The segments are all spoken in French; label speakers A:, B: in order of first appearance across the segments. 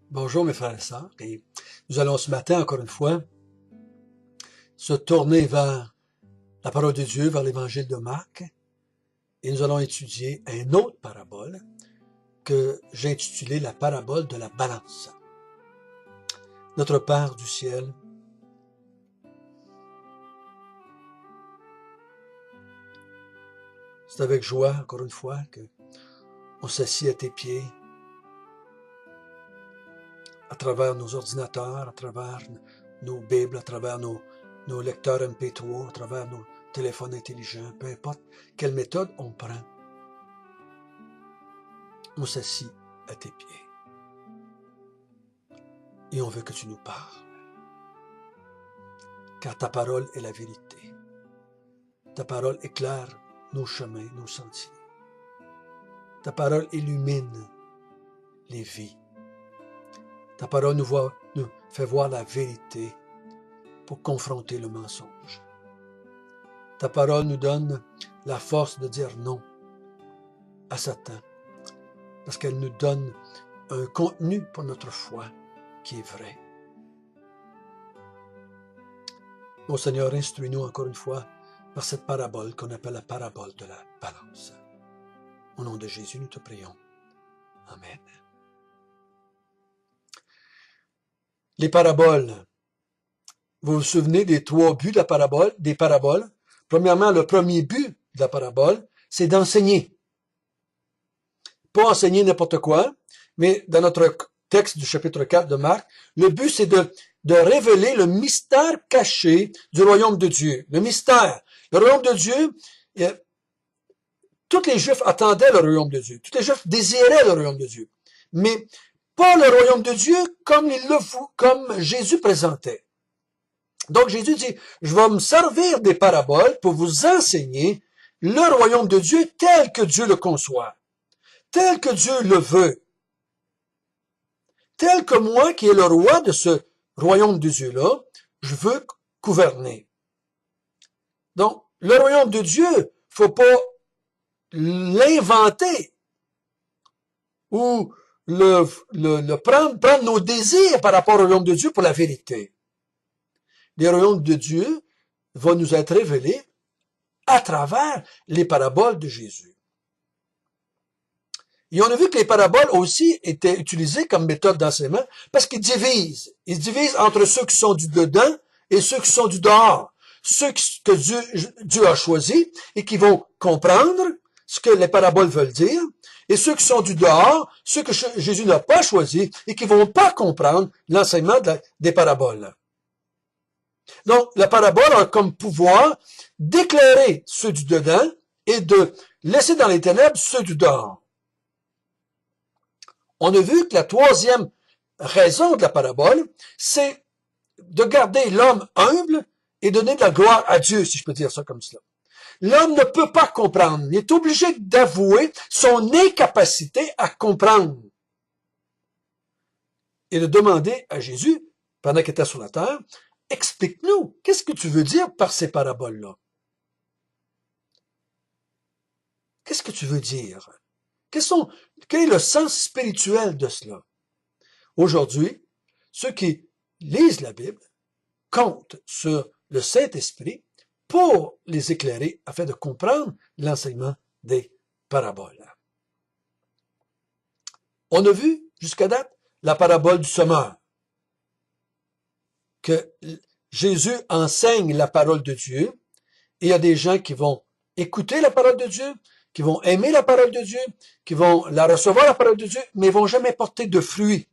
A: Bonjour mes frères et sœurs, et nous allons ce matin, encore une fois, se tourner vers la parole de Dieu, vers l'évangile de Marc, et nous allons étudier une autre parabole que j'ai intitulée la parabole de la balance. Notre Père du ciel, c'est avec joie, encore une fois, que on s'assied à tes pieds, à travers nos ordinateurs, à travers nos Bibles, à travers nos lecteurs MP3, à travers nos téléphones intelligents, peu importe quelle méthode on prend. On s'assit à tes pieds. Et on veut que tu nous parles. Car ta parole est la vérité. Ta parole éclaire nos chemins, nos sentiers. Ta parole illumine les vies. Ta parole nous fait voir la vérité pour confronter le mensonge. Ta parole nous donne la force de dire non à Satan, parce qu'elle nous donne un contenu pour notre foi qui est vrai. Mon Seigneur, instruis-nous encore une fois par cette parabole qu'on appelle la parabole de la balance. Au nom de Jésus, nous te prions. Amen. Les paraboles. Vous vous souvenez des trois buts de la parabole, des paraboles? Premièrement, le premier but de la parabole, c'est d'enseigner. Pas enseigner n'importe quoi, mais dans notre texte du chapitre 4 de Marc, le but c'est de révéler le mystère caché du royaume de Dieu. Le mystère. Le royaume de Dieu, tous les Juifs attendaient le royaume de Dieu. Tous les Juifs désiraient le royaume de Dieu. Mais pas le royaume de Dieu comme Jésus présentait. Donc Jésus dit, je vais me servir des paraboles pour vous enseigner le royaume de Dieu tel que Dieu le conçoit, tel que Dieu le veut, tel que moi qui est le roi de ce royaume de Dieu-là, je veux gouverner. Donc, le royaume de Dieu, faut pas l'inventer ou prendre nos désirs par rapport au royaume de Dieu pour la vérité. Le royaume de Dieu va nous être révélé à travers les paraboles de Jésus. Et on a vu que les paraboles aussi étaient utilisées comme méthode d'enseignement parce qu'ils divisent. Ils se divisent entre ceux qui sont du dedans et ceux qui sont du dehors. Ceux que Dieu a choisis et qui vont comprendre ce que les paraboles veulent dire, et ceux qui sont du dehors, ceux que Jésus n'a pas choisis et qui vont pas comprendre l'enseignement des paraboles. Donc, la parabole a comme pouvoir d'éclairer ceux du dedans et de laisser dans les ténèbres ceux du dehors. On a vu que la troisième raison de la parabole, c'est de garder l'homme humble et donner de la gloire à Dieu, si je peux dire ça comme cela. L'homme ne peut pas comprendre. Il est obligé d'avouer son incapacité à comprendre. Et de demander à Jésus, pendant qu'il était sur la terre, explique-nous, qu'est-ce que tu veux dire par ces paraboles-là? Qu'est-ce que tu veux dire? Quel est le sens spirituel de cela? Aujourd'hui, ceux qui lisent la Bible comptent sur le Saint-Esprit pour les éclairer afin de comprendre l'enseignement des paraboles. On a vu jusqu'à date la parabole du semeur, que Jésus enseigne la parole de Dieu et il y a des gens qui vont écouter la parole de Dieu, qui vont aimer la parole de Dieu, qui vont la recevoir la parole de Dieu, mais vont jamais porter de fruits.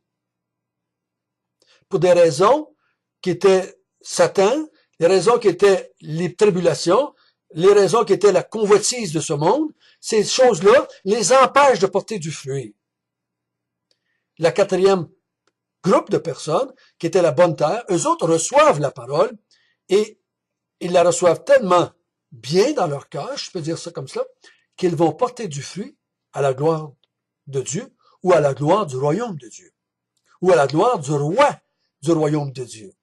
A: Pour des raisons qui étaient Satan, les raisons qui étaient les tribulations, les raisons qui étaient la convoitise de ce monde, ces choses-là les empêchent de porter du fruit. La quatrième groupe de personnes, qui était la bonne terre, eux autres reçoivent la parole et ils la reçoivent tellement bien dans leur cœur, je peux dire ça comme cela, qu'ils vont porter du fruit à la gloire de Dieu ou à la gloire du royaume de Dieu ou à la gloire du roi du royaume de Dieu.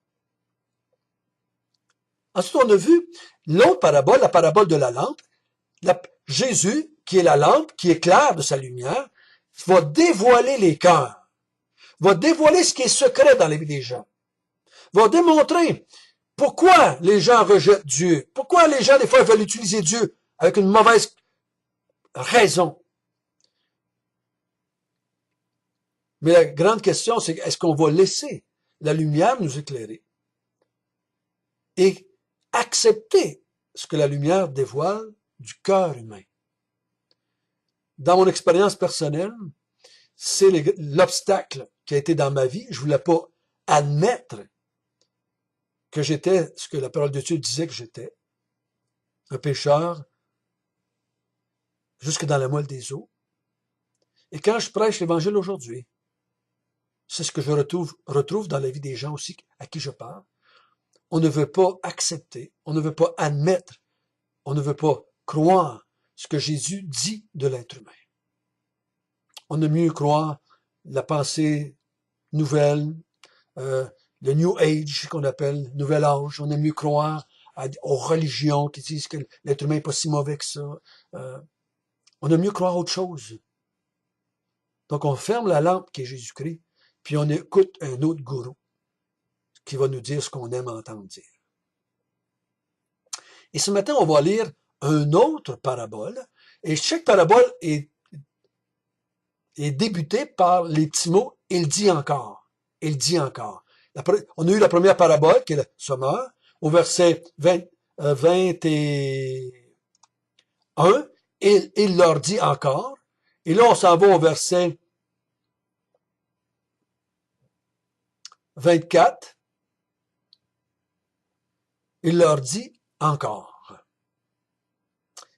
A: Ensuite, on a vu l'autre parabole, la parabole de la lampe. Jésus, qui est la lampe, qui éclaire de sa lumière, va dévoiler les cœurs, va dévoiler ce qui est secret dans la vie des gens, va démontrer pourquoi les gens rejettent Dieu, pourquoi les gens, des fois, veulent utiliser Dieu avec une mauvaise raison. Mais la grande question, c'est est-ce qu'on va laisser la lumière nous éclairer et accepter ce que la lumière dévoile du cœur humain. Dans mon expérience personnelle, c'est l'obstacle qui a été dans ma vie. Je voulais pas admettre que j'étais ce que la parole de Dieu disait que j'étais, un pécheur, jusque dans la moelle des os. Et quand je prêche l'Évangile aujourd'hui, c'est ce que je retrouve dans la vie des gens aussi à qui je parle. On ne veut pas accepter, on ne veut pas admettre, on ne veut pas croire ce que Jésus dit de l'être humain. On aime mieux croire la pensée nouvelle, le New Age qu'on appelle, Nouvel Âge. On aime mieux croire aux religions qui disent que l'être humain n'est pas si mauvais que ça. On aime mieux croire autre chose. Donc on ferme la lampe qui est Jésus-Christ, puis on écoute un autre gourou qui va nous dire ce qu'on aime entendre dire. Et ce matin, on va lire une autre parabole, et chaque parabole est débutée par les petits mots « il dit encore ». Il dit encore. On a eu la première parabole, qui est le sommeur, au verset 21, il leur dit encore. Et là, on s'en va au verset 24. Il leur dit encore.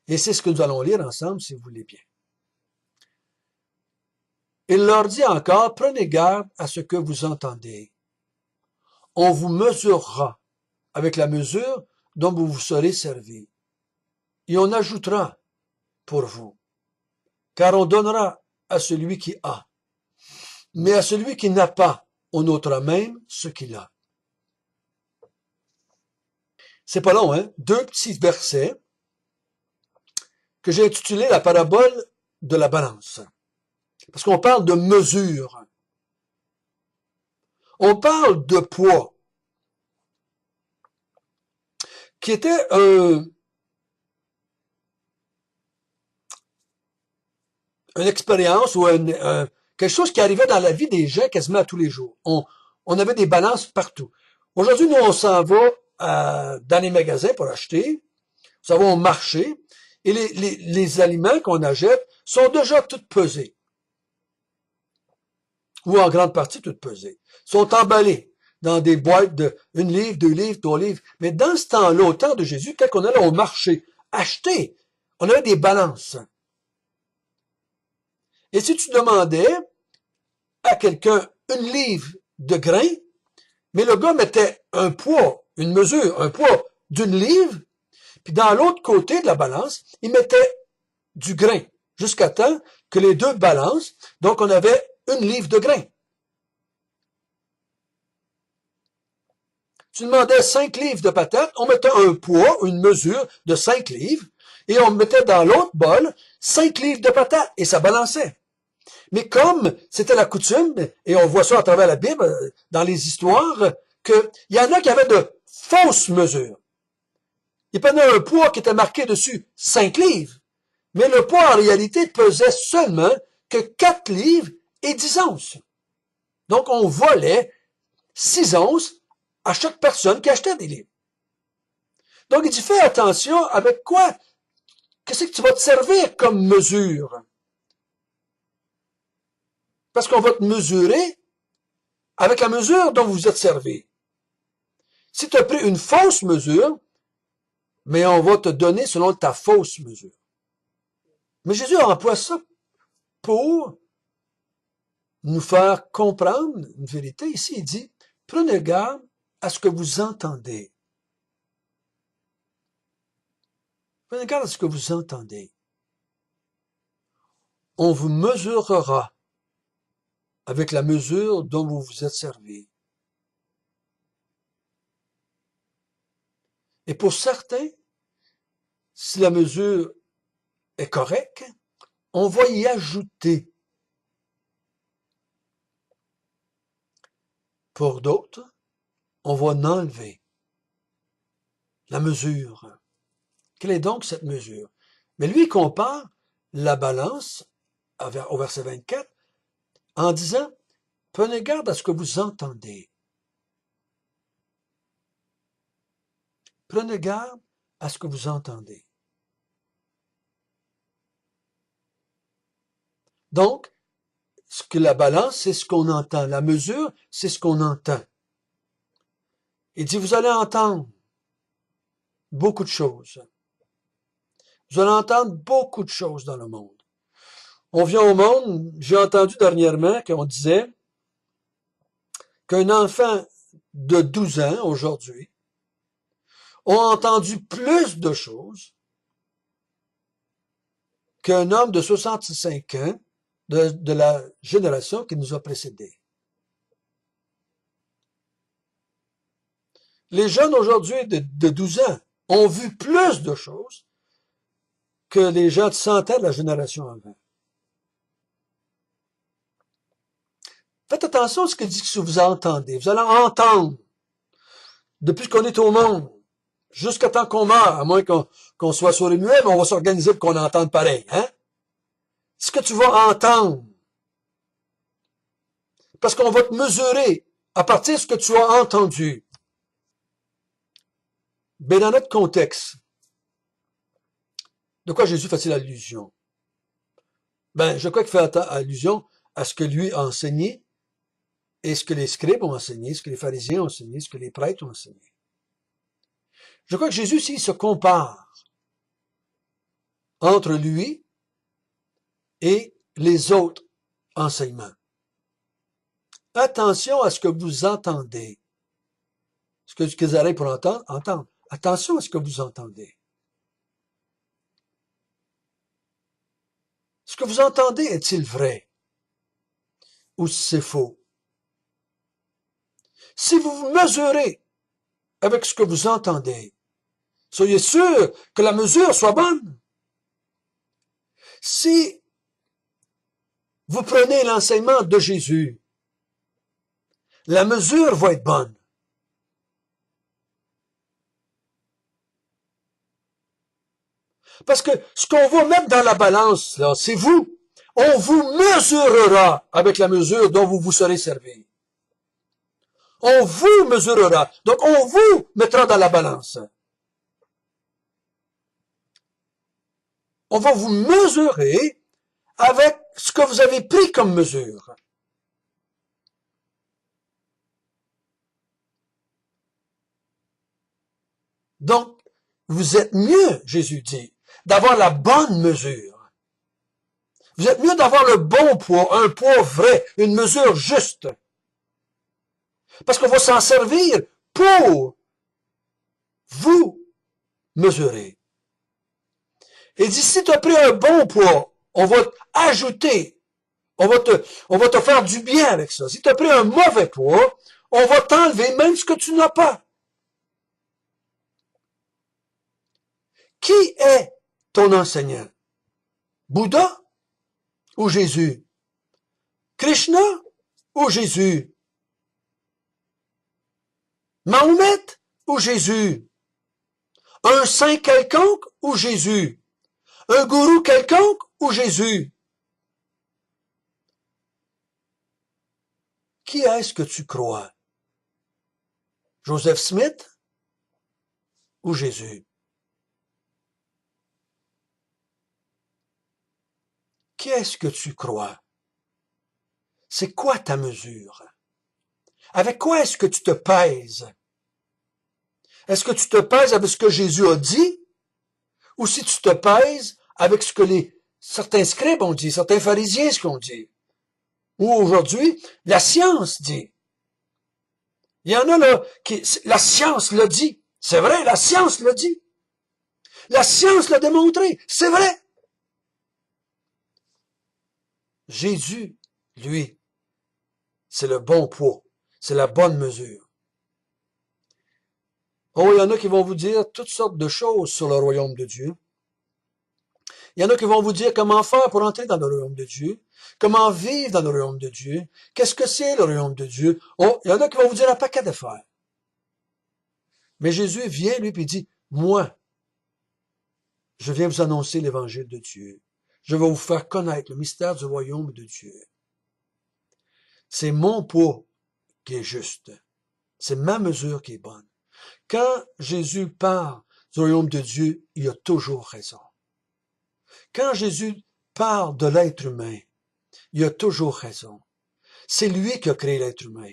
A: Et c'est ce que nous allons lire ensemble, si vous voulez bien. Il leur dit encore, prenez garde à ce que vous entendez. On vous mesurera avec la mesure dont vous vous serez servi. Et on ajoutera pour vous. Car on donnera à celui qui a. Mais à celui qui n'a pas, on ôtera même ce qu'il a. C'est pas long, hein? 2 petits versets que j'ai intitulé la parabole de la balance. Parce qu'on parle de mesure. On parle de poids. Qui était une expérience ou quelque chose qui arrivait dans la vie des gens quasiment à tous les jours. On avait des balances partout. Aujourd'hui, nous, on s'en va dans les magasins pour acheter. On s'en va au marché. Et les aliments qu'on achète sont déjà tous pesés. Ou en grande partie toutes pesées. Sont emballés dans des boîtes de 1 livre, 2 livres, 3 livres. Mais dans ce temps-là, au temps de Jésus, quand on allait au marché acheter, on avait des balances. Et si tu demandais à quelqu'un 1 livre de grain, mais le gars mettait un poids, une mesure, un poids d'1 livre, puis dans l'autre côté de la balance, il mettait du grain, jusqu'à temps que les deux balancent, donc on avait 1 livre de grain. Tu demandais 5 livres de patates, on mettait un poids, une mesure de 5 livres, et on mettait dans l'autre bol 5 livres de patates, et ça balançait. Mais comme c'était la coutume, et on voit ça à travers la Bible, dans les histoires, qu'il y en a qui avaient de fausses mesures. Ils prenaient un poids qui était marqué dessus 5 livres, mais le poids en réalité pesait seulement que 4 livres et 10 onces. Donc on volait 6 onces à chaque personne qui achetait des livres. Donc il dit, fais attention avec quoi, qu'est-ce que tu vas te servir comme mesure? Parce qu'on va te mesurer avec la mesure dont vous êtes servi. Si tu as pris une fausse mesure, mais on va te donner selon ta fausse mesure. Mais Jésus emploie ça pour nous faire comprendre une vérité. Ici, il dit, prenez garde à ce que vous entendez. Prenez garde à ce que vous entendez. On vous mesurera avec la mesure dont vous vous êtes servi. Et pour certains, si la mesure est correcte, on va y ajouter. Pour d'autres, on va en enlever la mesure. Quelle est donc cette mesure? Mais lui, il compare la balance au verset 24 en disant, prenez garde à ce que vous entendez. Prenez garde à ce que vous entendez. Donc, ce que la balance, c'est ce qu'on entend. La mesure, c'est ce qu'on entend. Il dit, vous allez entendre beaucoup de choses. Vous allez entendre beaucoup de choses dans le monde. On vient au monde, j'ai entendu dernièrement qu'on disait qu'un enfant de 12 ans aujourd'hui a entendu plus de choses qu'un homme de 65 ans de la génération qui nous a précédés. Les jeunes aujourd'hui de 12 ans ont vu plus de choses que les gens de 100 ans de la génération avant. Faites attention à ce que dit que vous entendez. Vous allez entendre, depuis qu'on est au monde, jusqu'à temps qu'on meurt, à moins qu'on soit sur les muets, mais on va s'organiser pour qu'on entende pareil. Hein? Ce que tu vas entendre, parce qu'on va te mesurer à partir de ce que tu as entendu. Mais dans notre contexte, de quoi Jésus fait-il allusion? Ben, je crois qu'il fait allusion à ce que lui a enseigné, et ce que les scribes ont enseigné, ce que les pharisiens ont enseigné, ce que les prêtres ont enseigné. Je crois que Jésus, s'il se compare entre lui et les autres enseignements. Attention à ce que vous entendez. Ce que vous avez pour entendre. Attention à ce que vous entendez. Ce que vous entendez est-il vrai? Ou c'est faux? Si vous vous mesurez avec ce que vous entendez, soyez sûr que la mesure soit bonne. Si vous prenez l'enseignement de Jésus, la mesure va être bonne. Parce que ce qu'on va mettre dans la balance, là, c'est vous. On vous mesurera avec la mesure dont vous vous serez servi. On vous mesurera. Donc, on vous mettra dans la balance. On va vous mesurer avec ce que vous avez pris comme mesure. Donc, vous êtes mieux, Jésus dit, d'avoir la bonne mesure. Vous êtes mieux d'avoir le bon poids, un poids vrai, une mesure juste. Parce qu'on va s'en servir pour vous mesurer. Et dit, si tu as pris un bon poids, on va ajouter, on va te faire du bien avec ça. Si tu as pris un mauvais poids, on va t'enlever même ce que tu n'as pas. Qui est ton enseignant? Bouddha ou Jésus? Krishna ou Jésus? Mahomet ou Jésus? Un saint quelconque ou Jésus? Un gourou quelconque ou Jésus? Qui est-ce que tu crois? Joseph Smith ou Jésus? Qui est-ce que tu crois? C'est quoi ta mesure? Avec quoi est-ce que tu te pèses? Est-ce que tu te pèses avec ce que Jésus a dit? Ou si tu te pèses avec ce que certains scribes ont dit, certains pharisiens ce qu'on dit? Ou aujourd'hui, la science dit. Il y en a là, la science l'a dit. C'est vrai, la science l'a dit. La science l'a démontré. C'est vrai. Jésus, lui, c'est le bon poids. C'est la bonne mesure. Oh, il y en a qui vont vous dire toutes sortes de choses sur le royaume de Dieu. Il y en a qui vont vous dire comment faire pour entrer dans le royaume de Dieu, comment vivre dans le royaume de Dieu, qu'est-ce que c'est le royaume de Dieu. Oh, il y en a qui vont vous dire un paquet d'affaires. Mais Jésus vient, lui, puis il dit, moi, je viens vous annoncer l'évangile de Dieu. Je vais vous faire connaître le mystère du royaume de Dieu. C'est mon poids qui est juste. C'est ma mesure qui est bonne. Quand Jésus parle du royaume de Dieu, il a toujours raison. Quand Jésus parle de l'être humain, il a toujours raison. C'est lui qui a créé l'être humain.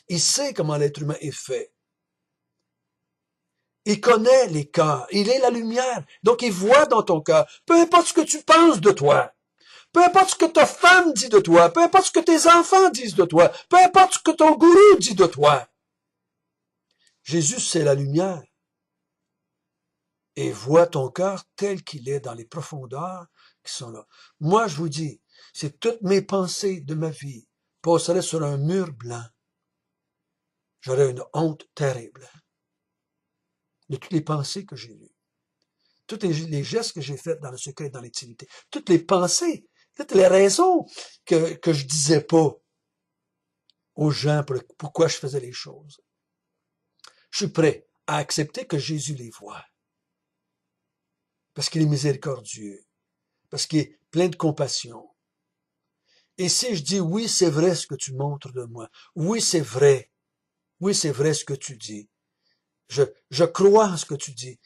A: Il sait comment l'être humain est fait. Il connaît les cœurs. Il est la lumière. Donc, il voit dans ton cœur. Peu importe ce que tu penses de toi. Peu importe ce que ta femme dit de toi. Peu importe ce que tes enfants disent de toi. Peu importe ce que ton gourou dit de toi. Jésus, c'est la lumière. Et voit ton cœur tel qu'il est dans les profondeurs qui sont là. Moi, je vous dis, si toutes mes pensées de ma vie passeraient sur un mur blanc, j'aurais une honte terrible de toutes les pensées que j'ai eues, tous les gestes que j'ai faits dans le secret et dans l'intimité, toutes les pensées, toutes les raisons que je disais pas aux gens pourquoi je faisais les choses. Je suis prêt à accepter que Jésus les voit, parce qu'il est miséricordieux, parce qu'il est plein de compassion. Et si je dis, oui, c'est vrai ce que tu montres de moi, oui, c'est vrai ce que tu dis, je crois en ce que tu dis,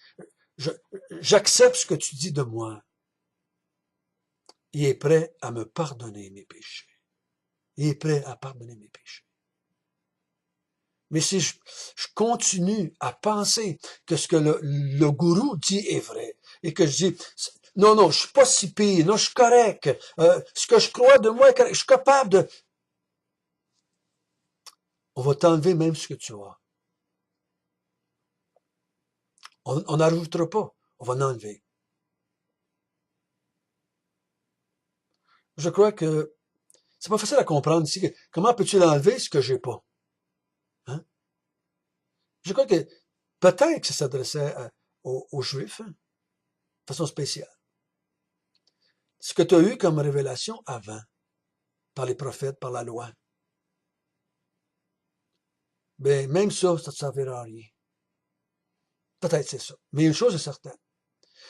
A: j'accepte ce que tu dis de moi, il est prêt à me pardonner mes péchés. Il est prêt à pardonner mes péchés. Mais si je continue à penser que ce que le gourou dit est vrai, et que je dis, non, je suis pas si pire, non, je suis correct, ce que je crois de moi est correct, je suis capable de... On va t'enlever même ce que tu as. On n'ajoutera pas, on va l'enlever. Je crois que c'est pas facile à comprendre ici. Comment peux-tu l'enlever ce que j'ai pas? Hein? Je crois que peut-être que ça s'adressait aux Juifs, hein, de façon spéciale. Ce que tu as eu comme révélation avant, par les prophètes, par la loi, ben même ça ne te servira à rien. Peut-être c'est ça. Mais une chose est certaine,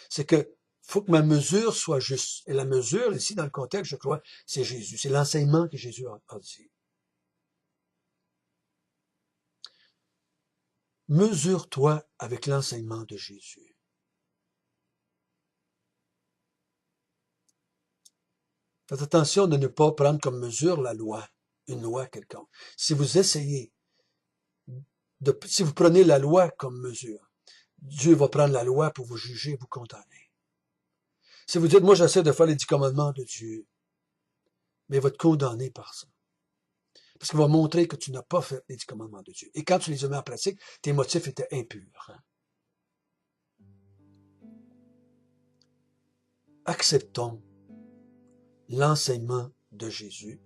A: c'est que faut que ma mesure soit juste. Et la mesure, ici, dans le contexte, je crois, c'est Jésus. C'est l'enseignement que Jésus a dit. Mesure-toi avec l'enseignement de Jésus. Faites attention de ne pas prendre comme mesure la loi, une loi quelconque. Si vous essayez, si vous prenez la loi comme mesure, Dieu va prendre la loi pour vous juger et vous condamner. Si vous dites, moi j'essaie de faire les 10 commandements de Dieu, mais il va te condamner par ça. Parce qu'il va montrer que tu n'as pas fait les 10 commandements de Dieu. Et quand tu les as mis en pratique, tes motifs étaient impurs. Acceptons l'enseignement de Jésus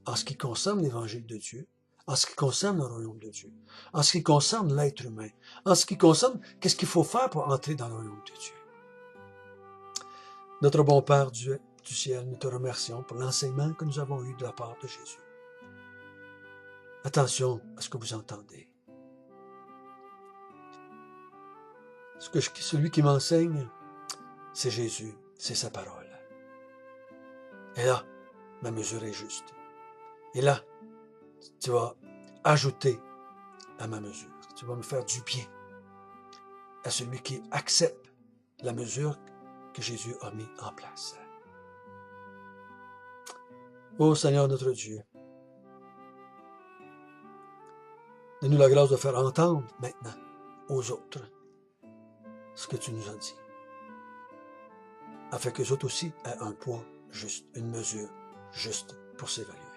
A: en ce qui concerne l'évangile de Dieu, en ce qui concerne le royaume de Dieu, en ce qui concerne l'être humain, en ce qui concerne qu'est-ce qu'il faut faire pour entrer dans le royaume de Dieu. Notre bon Père du ciel, nous te remercions pour l'enseignement que nous avons eu de la part de Jésus. Attention à ce que vous entendez. Celui qui m'enseigne, c'est Jésus, c'est sa parole. Et là, ma mesure est juste. Et là, tu vas ajouter à ma mesure. Tu vas me faire du bien à celui qui accepte la mesure que Jésus a mis en place. Ô Seigneur notre Dieu, donne-nous la grâce de faire entendre maintenant aux autres ce que tu nous as dit, afin qu'eux autres aussi aient un poids juste, une mesure juste pour s'évaluer.